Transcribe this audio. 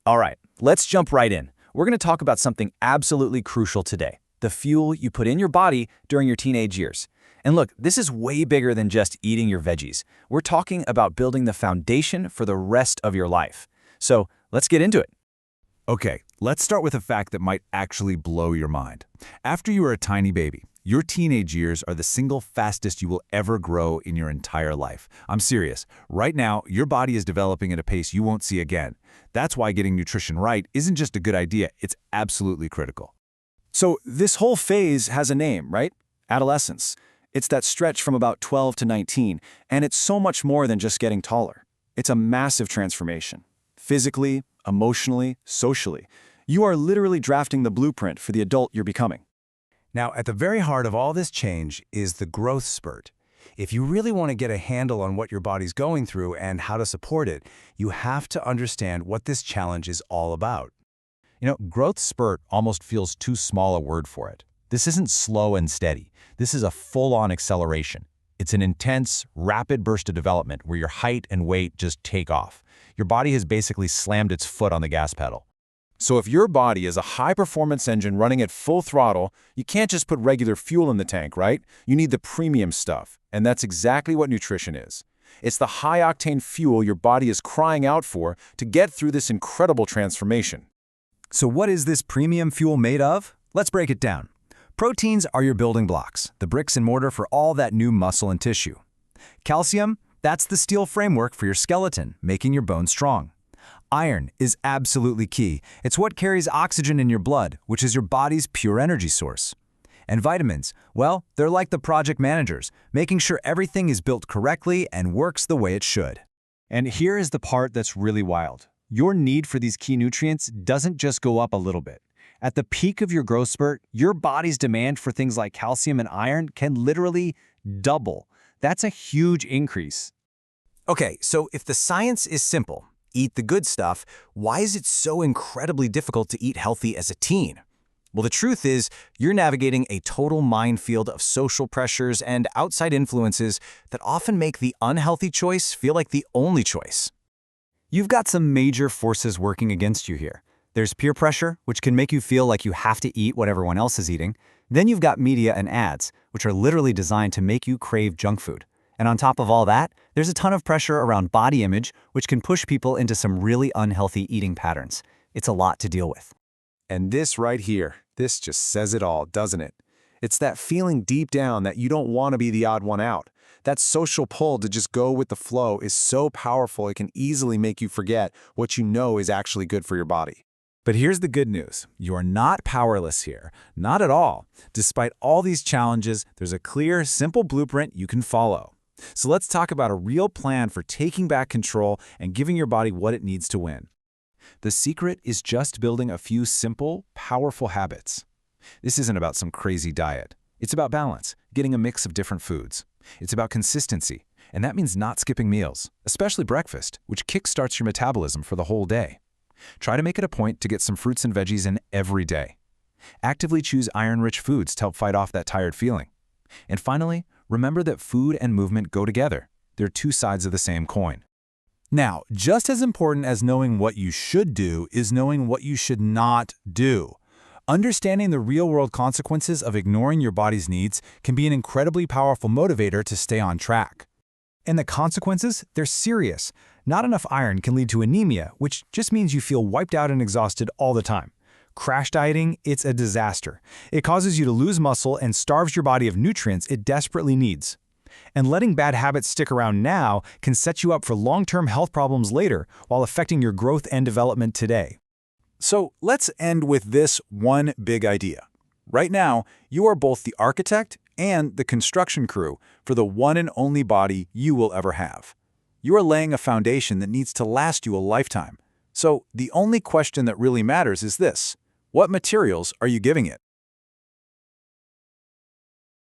All right, let's jump right in. We're going to talk about something absolutely crucial today, the fuel you put in your body during your teenage years. And look, this is way bigger than just eating your veggies. We're talking about building the foundation for the rest of your life. So let's get into it. Okay, let's start with a fact that might actually blow your mind. After you are a tiny baby, your teenage years are the single fastest you will ever grow in your entire life. I'm serious. Right now, your body is developing at a pace you won't see again. That's why getting nutrition right isn't just a good idea, it's absolutely critical. So this whole phase has a name, right? Adolescence. It's that stretch from about 12 to 19, and it's so much more than just getting taller. It's a massive transformation. Physically, emotionally, socially. You are literally drafting the blueprint for the adult you're becoming. Now, at the very heart of all this change is the growth spurt. If you really want to get a handle on what your body's going through and how to support it, you have to understand what this challenge is all about. Growth spurt almost feels too small a word for it. This isn't slow and steady. This is a full-on acceleration. It's an intense, rapid burst of development where your height and weight just take off. Your body has basically slammed its foot on the gas pedal. So if your body is a high-performance engine running at full throttle, you can't just put regular fuel in the tank, right? You need the premium stuff, and that's exactly what nutrition is. It's the high-octane fuel your body is crying out for to get through this incredible transformation. So what is this premium fuel made of? Let's break it down. Proteins are your building blocks, the bricks and mortar for all that new muscle and tissue. Calcium, that's the steel framework for your skeleton, making your bones strong. Iron is absolutely key. It's what carries oxygen in your blood, which is your body's pure energy source. And vitamins, well, they're like the project managers, making sure everything is built correctly and works the way it should. And here is the part that's really wild. Your need for these key nutrients doesn't just go up a little bit. At the peak of your growth spurt, your body's demand for things like calcium and iron can literally double. That's a huge increase. Okay, so if the science is simple, eat the good stuff, why is it so incredibly difficult to eat healthy as a teen? Well, the truth is, you're navigating a total minefield of social pressures and outside influences that often make the unhealthy choice feel like the only choice. You've got some major forces working against you here. There's peer pressure, which can make you feel like you have to eat what everyone else is eating. Then you've got media and ads, which are literally designed to make you crave junk food. And on top of all that, there's a ton of pressure around body image, which can push people into some really unhealthy eating patterns. It's a lot to deal with. And this right here, this just says it all, doesn't it? It's that feeling deep down that you don't want to be the odd one out. That social pull to just go with the flow is so powerful it can easily make you forget what you know is actually good for your body. But here's the good news. You are not powerless here. Not at all. Despite all these challenges, there's a clear, simple blueprint you can follow. So let's talk about a real plan for taking back control and giving your body what it needs to win. The secret is just building a few simple, powerful habits. This isn't about some crazy diet. It's about balance, getting a mix of different foods. It's about consistency, and that means not skipping meals, especially breakfast, which kickstarts your metabolism for the whole day. Try to make it a point to get some fruits and veggies in every day. Actively choose iron-rich foods to help fight off that tired feeling. And finally, remember that food and movement go together. They're two sides of the same coin. Now, just as important as knowing what you should do is knowing what you should not do. Understanding the real-world consequences of ignoring your body's needs can be an incredibly powerful motivator to stay on track. And the consequences, they're serious. Not enough iron can lead to anemia, which just means you feel wiped out and exhausted all the time. Crash dieting, it's a disaster. It causes you to lose muscle and starves your body of nutrients it desperately needs. And letting bad habits stick around now can set you up for long-term health problems later while affecting your growth and development today. So let's end with this one big idea. Right now, you are both the architect and the construction crew for the one and only body you will ever have. You are laying a foundation that needs to last you a lifetime. So the only question that really matters is this: what materials are you giving it?